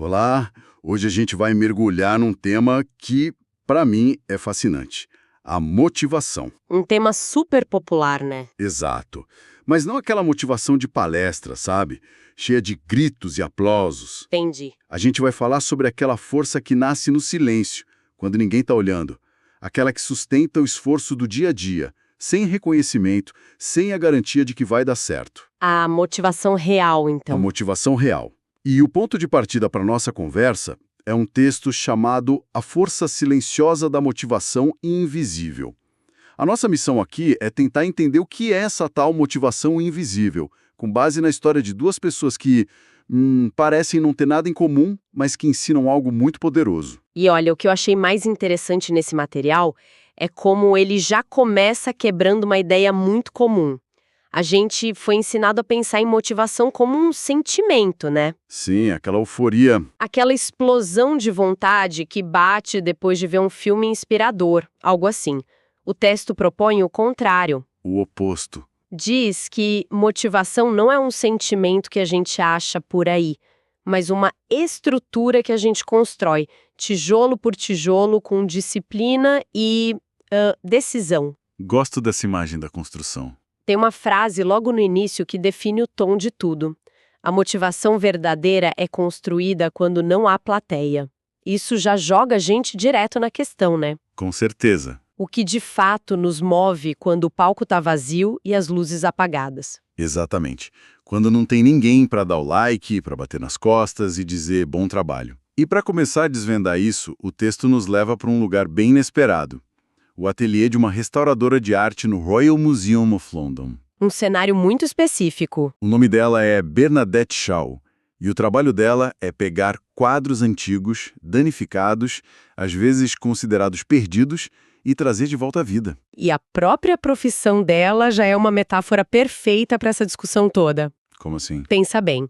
Olá, hoje a gente vai mergulhar num tema que, para mim, é fascinante: a motivação. Um tema super popular, né? Exato. Mas não aquela motivação de palestra, sabe? Cheia de gritos e aplausos. Entendi. A gente vai falar sobre aquela força que nasce no silêncio, quando ninguém está olhando. Aquela que sustenta o esforço do dia a dia, sem reconhecimento, sem a garantia de que vai dar certo. A motivação real, A então. motivação real. E o ponto de partida para nossa conversa é um texto chamado A Força Silenciosa da Motivação Invisível. A nossa missão aqui é tentar entender o que é essa tal motivação invisível, com base na história de duas pessoas que parecem não ter nada em comum, mas que ensinam algo muito poderoso. E olha, o que eu achei mais interessante nesse material é como ele já começa quebrando uma ideia muito comum. A gente foi ensinado a pensar em motivação como um sentimento, né? Sim, aquela euforia. Aquela explosão de vontade que bate depois de ver um filme inspirador, algo assim. O texto propõe o contrário. O oposto. Diz que motivação não é um sentimento que a gente acha por aí, mas uma estrutura que a gente constrói, tijolo por tijolo, com disciplina e decisão. Gosto dessa imagem da construção. Tem uma frase logo no início que define o tom de tudo. A motivação verdadeira é construída quando não há plateia. Isso já joga a gente direto na questão, né? Com certeza. O que de fato nos move quando o palco está vazio e as luzes apagadas. Exatamente. Quando não tem ninguém para dar o like, para bater nas costas e dizer bom trabalho. E para começar a desvendar isso, o texto nos leva para um lugar bem inesperado. O ateliê de uma restauradora de arte no Royal Museum of London. Um cenário muito específico. O nome dela é Bernadette Shaw, e o trabalho dela é pegar quadros antigos, danificados, às vezes considerados perdidos, e trazer de volta à vida. E a própria profissão dela já é uma metáfora perfeita para essa discussão toda. Como assim? Pensa bem.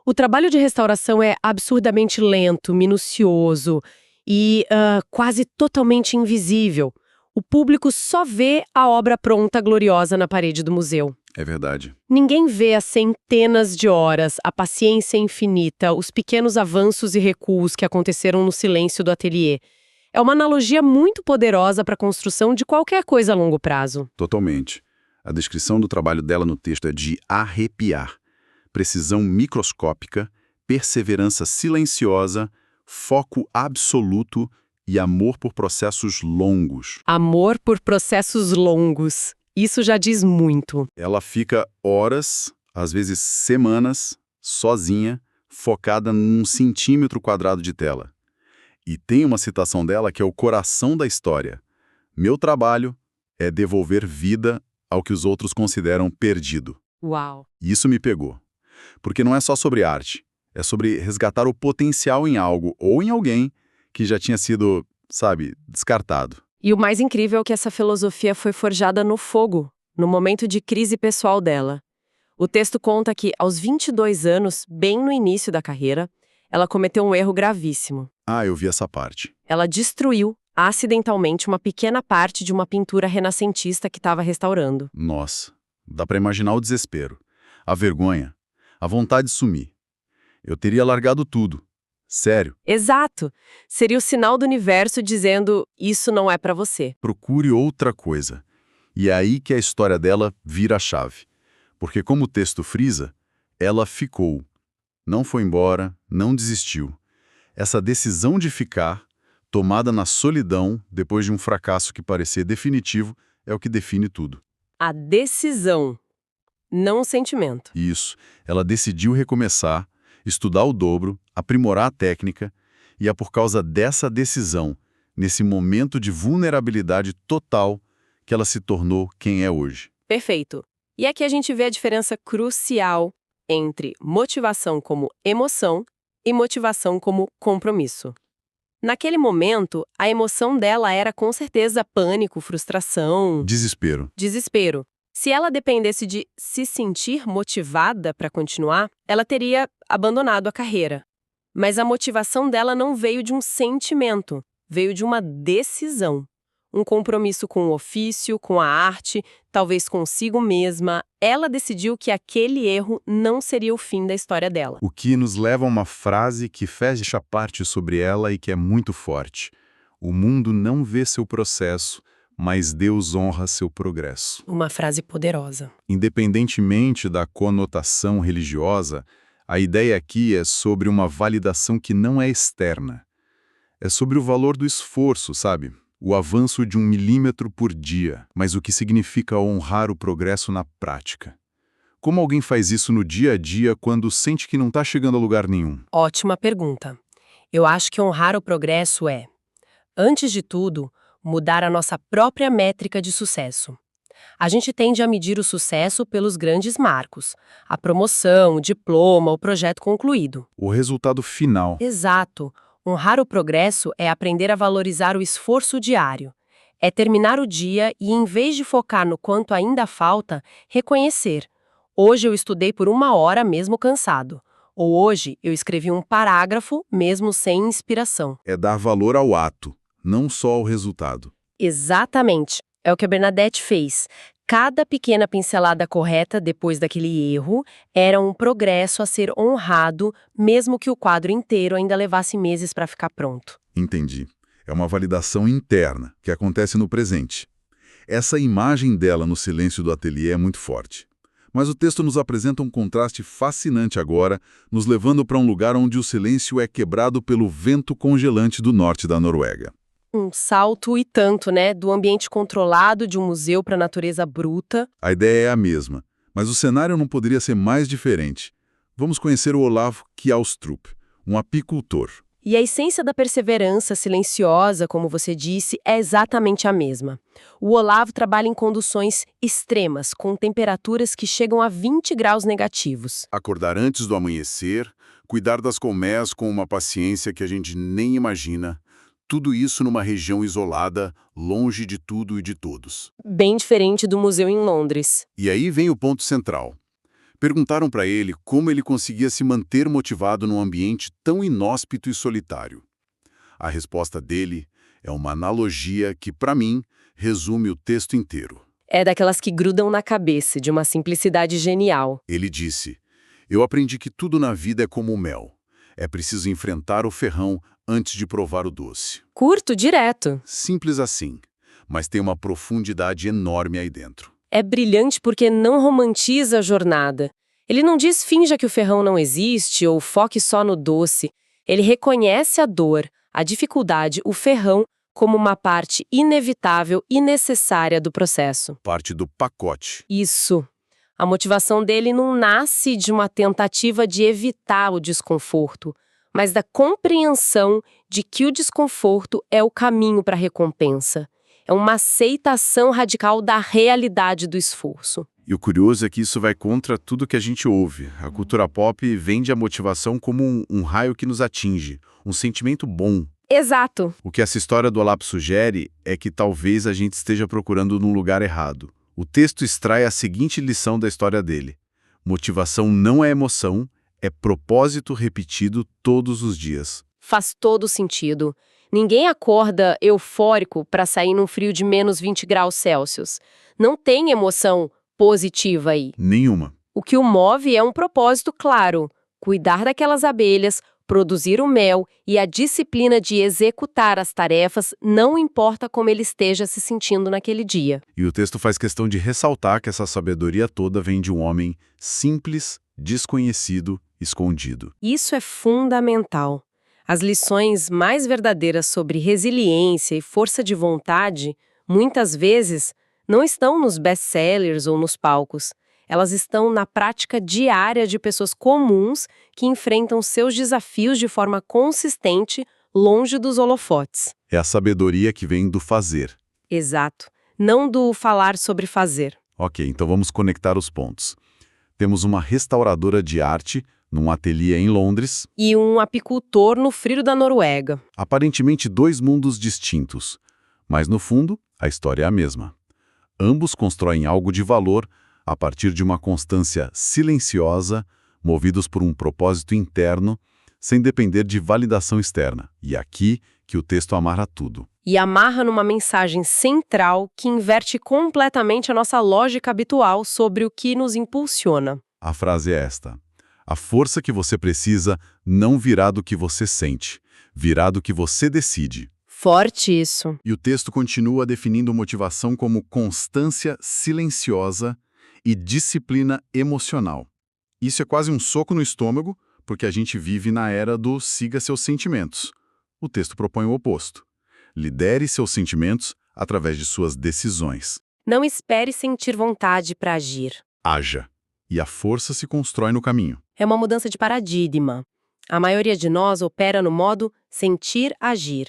O trabalho de restauração é absurdamente lento, minucioso e quase totalmente invisível. O público só vê a obra pronta, gloriosa na parede do museu. É verdade. Ninguém vê as centenas de horas, a paciência infinita, os pequenos avanços e recuos que aconteceram no silêncio do ateliê. É uma analogia muito poderosa para a construção de qualquer coisa a longo prazo. Totalmente. A descrição do trabalho dela no texto é de arrepiar. Precisão microscópica, perseverança silenciosa, foco absoluto e amor por processos longos. Amor por processos longos. Isso já diz muito. Ela fica horas, às vezes semanas, sozinha, focada num centímetro quadrado de tela. E tem uma citação dela que é o coração da história. Meu trabalho é devolver vida ao que os outros consideram perdido. Uau! E isso me pegou. Porque não é só sobre arte. É sobre resgatar o potencial em algo ou em alguém que já tinha sido, sabe, descartado. E o mais incrível é que essa filosofia foi forjada no fogo, no momento de crise pessoal dela. O texto conta que, aos 22 anos, bem no início da carreira, ela cometeu um erro gravíssimo. Ah, eu vi essa parte. Ela destruiu, acidentalmente, uma pequena parte de uma pintura renascentista que estava restaurando. Nossa, dá pra imaginar o desespero, a vergonha, a vontade de sumir. Eu teria largado tudo. Sério. Exato! Seria o sinal do universo dizendo, isso não é pra você. Procure outra coisa. E é aí que a história dela vira a chave. Porque como o texto frisa, ela ficou. Não foi embora, não desistiu. Essa decisão de ficar, tomada na solidão, depois de um fracasso que parecia definitivo, é o que define tudo. A decisão, não o sentimento. Isso. Ela decidiu recomeçar, estudar o dobro, aprimorar a técnica, e é por causa dessa decisão, nesse momento de vulnerabilidade total, que ela se tornou quem é hoje. Perfeito. E aqui a gente vê a diferença crucial entre motivação como emoção e motivação como compromisso. Naquele momento, a emoção dela era com certeza pânico, frustração, Desespero. desespero. Se ela dependesse de se sentir motivada para continuar, ela teria abandonado a carreira. Mas a motivação dela não veio de um sentimento, veio de uma decisão. Um compromisso com o ofício, com a arte, talvez consigo mesma. Ela decidiu que aquele erro não seria o fim da história dela. O que nos leva a uma frase que fecha parte sobre ela e que é muito forte. O mundo não vê seu processo, mas Deus honra seu progresso. Uma frase poderosa. Independentemente da conotação religiosa, a ideia aqui é sobre uma validação que não é externa. É sobre o valor do esforço, sabe? O avanço de 1 milímetro por dia, mas o que significa honrar o progresso na prática. Como alguém faz isso no dia a dia quando sente que não está chegando a lugar nenhum? Ótima pergunta. Eu acho que honrar o progresso é, antes de tudo, mudar a nossa própria métrica de sucesso. A gente tende a medir o sucesso pelos grandes marcos, a promoção, o diploma, o projeto concluído. O resultado final. Exato. Honrar o progresso é aprender a valorizar o esforço diário. É terminar o dia e, em vez de focar no quanto ainda falta, reconhecer. Hoje eu estudei por 1 hora mesmo cansado. Ou hoje eu escrevi um parágrafo mesmo sem inspiração. É dar valor ao ato, não só ao resultado. Exatamente. É o que a Bernadette fez. Cada pequena pincelada correta depois daquele erro era um progresso a ser honrado, mesmo que o quadro inteiro ainda levasse meses para ficar pronto. Entendi. É uma validação interna, que acontece no presente. Essa imagem dela no silêncio do ateliê é muito forte. Mas o texto nos apresenta um contraste fascinante agora, nos levando para um lugar onde o silêncio é quebrado pelo vento congelante do norte da Noruega. Um salto e tanto, né? Do ambiente controlado de um museu para a natureza bruta. A ideia é a mesma, mas o cenário não poderia ser mais diferente. Vamos conhecer o Olav Kjaustrup, um apicultor. E a essência da perseverança silenciosa, como você disse, é exatamente a mesma. O Olavo trabalha em condições extremas, com temperaturas que chegam a 20 graus negativos. Acordar antes do amanhecer, cuidar das colmeias com uma paciência que a gente nem imagina. Tudo isso numa região isolada, longe de tudo e de todos. Bem diferente do museu em Londres. E aí vem o ponto central. Perguntaram para ele como ele conseguia se manter motivado num ambiente tão inóspito e solitário. A resposta dele é uma analogia que, para mim, resume o texto inteiro. É daquelas que grudam na cabeça, de uma simplicidade genial. Ele disse: "Eu aprendi que tudo na vida é como o mel. É preciso enfrentar o ferrão antes de provar o doce." Curto, direto. Simples assim, mas tem uma profundidade enorme aí dentro. É brilhante porque não romantiza a jornada. Ele não diz finja que o ferrão não existe ou foque só no doce. Ele reconhece a dor, a dificuldade, o ferrão como uma parte inevitável e necessária do processo. Parte do pacote. Isso. A motivação dele não nasce de uma tentativa de evitar o desconforto, mas da compreensão de que o desconforto é o caminho para a recompensa. É uma aceitação radical da realidade do esforço. E o curioso é que isso vai contra tudo que a gente ouve. A cultura pop vende a motivação como um raio que nos atinge, um sentimento bom. Exato. O que essa história do Olavo sugere é que talvez a gente esteja procurando num lugar errado. O texto extrai a seguinte lição da história dele: motivação não é emoção, é propósito repetido todos os dias. Faz todo sentido. Ninguém acorda eufórico para sair num frio de menos 20 graus Celsius. Não tem emoção positiva aí. Nenhuma. O que o move é um propósito claro: cuidar daquelas abelhas, produzir o mel e a disciplina de executar as tarefas, não importa como ele esteja se sentindo naquele dia. E o texto faz questão de ressaltar que essa sabedoria toda vem de um homem simples, desconhecido, escondido. Isso é fundamental. As lições mais verdadeiras sobre resiliência e força de vontade, muitas vezes, não estão nos best-sellers ou nos palcos. Elas estão na prática diária de pessoas comuns que enfrentam seus desafios de forma consistente, longe dos holofotes. É a sabedoria que vem do fazer. Exato. Não do falar sobre fazer. Ok, então vamos conectar os pontos. Temos uma restauradora de arte num ateliê em Londres. E um apicultor no frio da Noruega. Aparentemente 2 mundos distintos, mas no fundo a história é a mesma. Ambos constroem algo de valor a partir de uma constância silenciosa, movidos por um propósito interno, sem depender de validação externa. E aqui que o texto amarra tudo. E amarra numa mensagem central que inverte completamente a nossa lógica habitual sobre o que nos impulsiona. A frase é esta: a força que você precisa não virá do que você sente, virá do que você decide. Forte isso. E o texto continua definindo motivação como constância silenciosa e disciplina emocional. Isso é quase um soco no estômago, porque a gente vive na era do siga seus sentimentos. O texto propõe o oposto. Lidere seus sentimentos através de suas decisões. Não espere sentir vontade para agir. Haja. E a força se constrói no caminho. É uma mudança de paradigma. A maioria de nós opera no modo sentir-agir.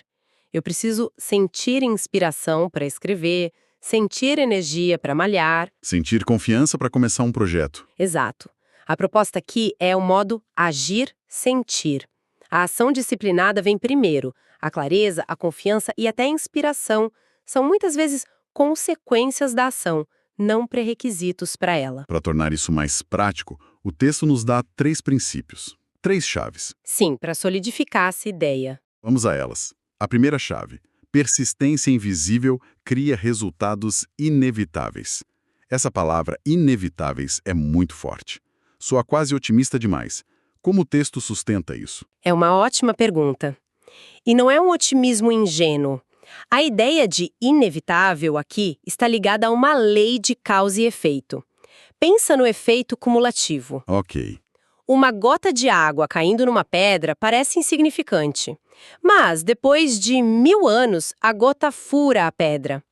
Eu preciso sentir inspiração para escrever, sentir energia para malhar. Sentir confiança para começar um projeto. Exato. A proposta aqui é o modo agir-sentir. A ação disciplinada vem primeiro. A clareza, a confiança e até a inspiração são muitas vezes consequências da ação, não pré-requisitos para ela. Para tornar isso mais prático, o texto nos dá 3 princípios, 3 chaves. Sim, para solidificar essa ideia. Vamos a elas. A primeira chave: persistência invisível cria resultados inevitáveis. Essa palavra inevitáveis é muito forte. Soa quase otimista demais. Como o texto sustenta isso? É uma ótima pergunta. E não é um otimismo ingênuo. A ideia de inevitável aqui está ligada a uma lei de causa e efeito. Pensa no efeito cumulativo. Ok. Uma gota de água caindo numa pedra parece insignificante. Mas, depois de 1000 anos, a gota fura a pedra.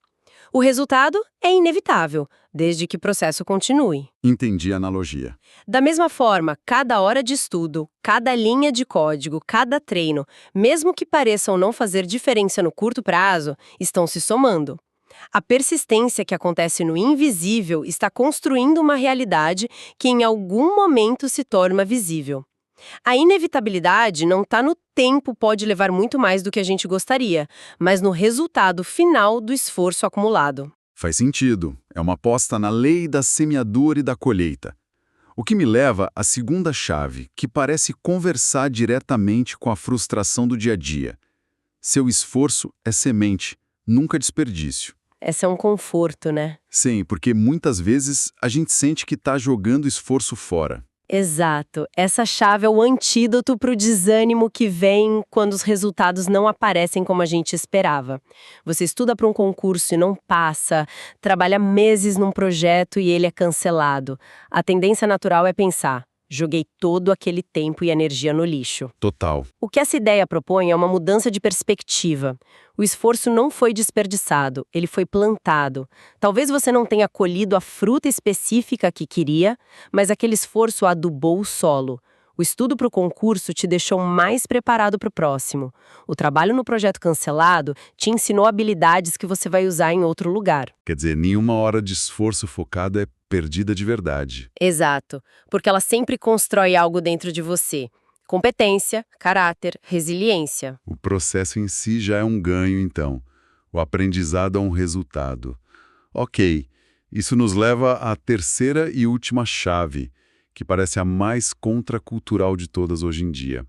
O resultado é inevitável, desde que o processo continue. Entendi a analogia. Da mesma forma, cada hora de estudo, cada linha de código, cada treino, mesmo que pareçam não fazer diferença no curto prazo, estão se somando. A persistência que acontece no invisível está construindo uma realidade que em algum momento se torna visível. A inevitabilidade não está no tempo, pode levar muito mais do que a gente gostaria, mas no resultado final do esforço acumulado. Faz sentido. É uma aposta na lei da semeadura e da colheita. O que me leva à segunda chave, que parece conversar diretamente com a frustração do dia a dia. Seu esforço é semente, nunca desperdício. Esse é um conforto, né? Sim, porque muitas vezes a gente sente que está jogando esforço fora. Exato. Essa chave é o antídoto para o desânimo que vem quando os resultados não aparecem como a gente esperava. Você estuda para um concurso e não passa, trabalha meses num projeto e ele é cancelado. A tendência natural é pensar: joguei todo aquele tempo e energia no lixo. Total. O que essa ideia propõe é uma mudança de perspectiva. O esforço não foi desperdiçado, ele foi plantado. Talvez você não tenha colhido a fruta específica que queria, mas aquele esforço adubou o solo. O estudo para o concurso te deixou mais preparado para o próximo. O trabalho no projeto cancelado te ensinou habilidades que você vai usar em outro lugar. Quer dizer, nenhuma hora de esforço focado é perdida de verdade. Exato, porque ela sempre constrói algo dentro de você. Competência, caráter, resiliência. O processo em si já é um ganho, então. O aprendizado é um resultado. Ok, isso nos leva à terceira e última chave, que parece a mais contracultural de todas hoje em dia.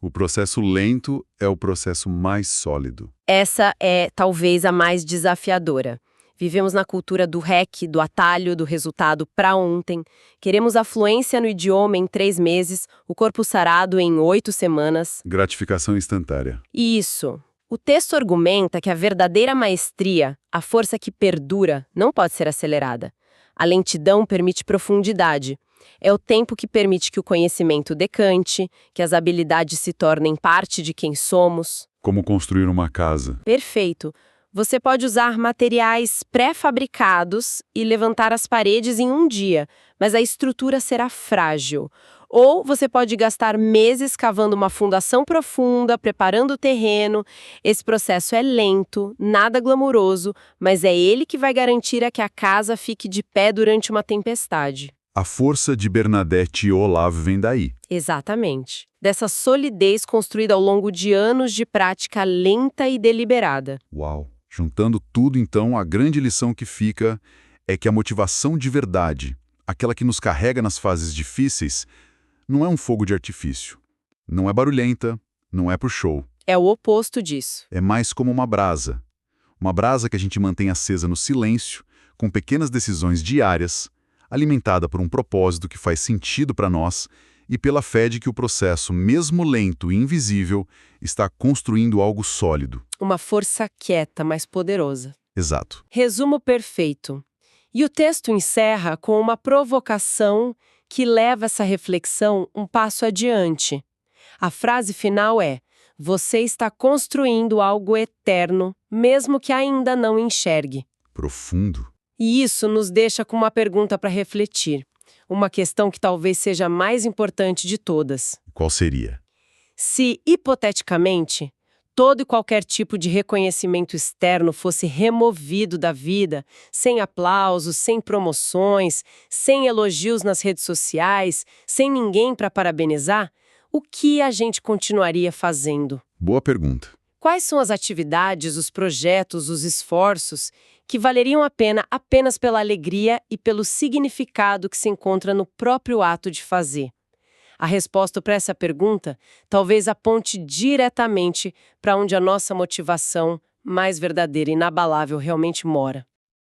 O processo lento é o processo mais sólido. Essa é, talvez, a mais desafiadora. Vivemos na cultura do REC, do atalho, do resultado para ontem. Queremos a fluência no idioma em 3 meses, o corpo sarado em 8 semanas. Gratificação instantânea. Isso. O texto argumenta que a verdadeira maestria, a força que perdura, não pode ser acelerada. A lentidão permite profundidade. É o tempo que permite que o conhecimento decante, que as habilidades se tornem parte de quem somos. Como construir uma casa. Perfeito. Você pode usar materiais pré-fabricados e levantar as paredes em um dia, mas a estrutura será frágil. Ou você pode gastar meses cavando uma fundação profunda, preparando o terreno. Esse processo é lento, nada glamouroso, mas é ele que vai garantir que a casa fique de pé durante uma tempestade. A força de Bernadette e Olavo vem daí. Exatamente. Dessa solidez construída ao longo de anos de prática lenta e deliberada. Uau! Juntando tudo, então, a grande lição que fica é que a motivação de verdade, aquela que nos carrega nas fases difíceis, não é um fogo de artifício. Não é barulhenta, não é por show. É o oposto disso. É mais como uma brasa. Uma brasa que a gente mantém acesa no silêncio, com pequenas decisões diárias, alimentada por um propósito que faz sentido para nós e pela fé de que o processo, mesmo lento e invisível, está construindo algo sólido. Uma força quieta, mas poderosa. Exato. Resumo perfeito. E o texto encerra com uma provocação que leva essa reflexão um passo adiante. A frase final é: você está construindo algo eterno, mesmo que ainda não enxergue. Profundo. E isso nos deixa com uma pergunta para refletir. Uma questão que talvez seja a mais importante de todas. Qual seria? Se, hipoteticamente, todo e qualquer tipo de reconhecimento externo fosse removido da vida, sem aplausos, sem promoções, sem elogios nas redes sociais, sem ninguém para parabenizar, o que a gente continuaria fazendo? Boa pergunta. Quais são as atividades, os projetos, os esforços que valeriam a pena apenas pela alegria e pelo significado que se encontra no próprio ato de fazer? A resposta para essa pergunta talvez aponte diretamente para onde a nossa motivação mais verdadeira e inabalável realmente mora.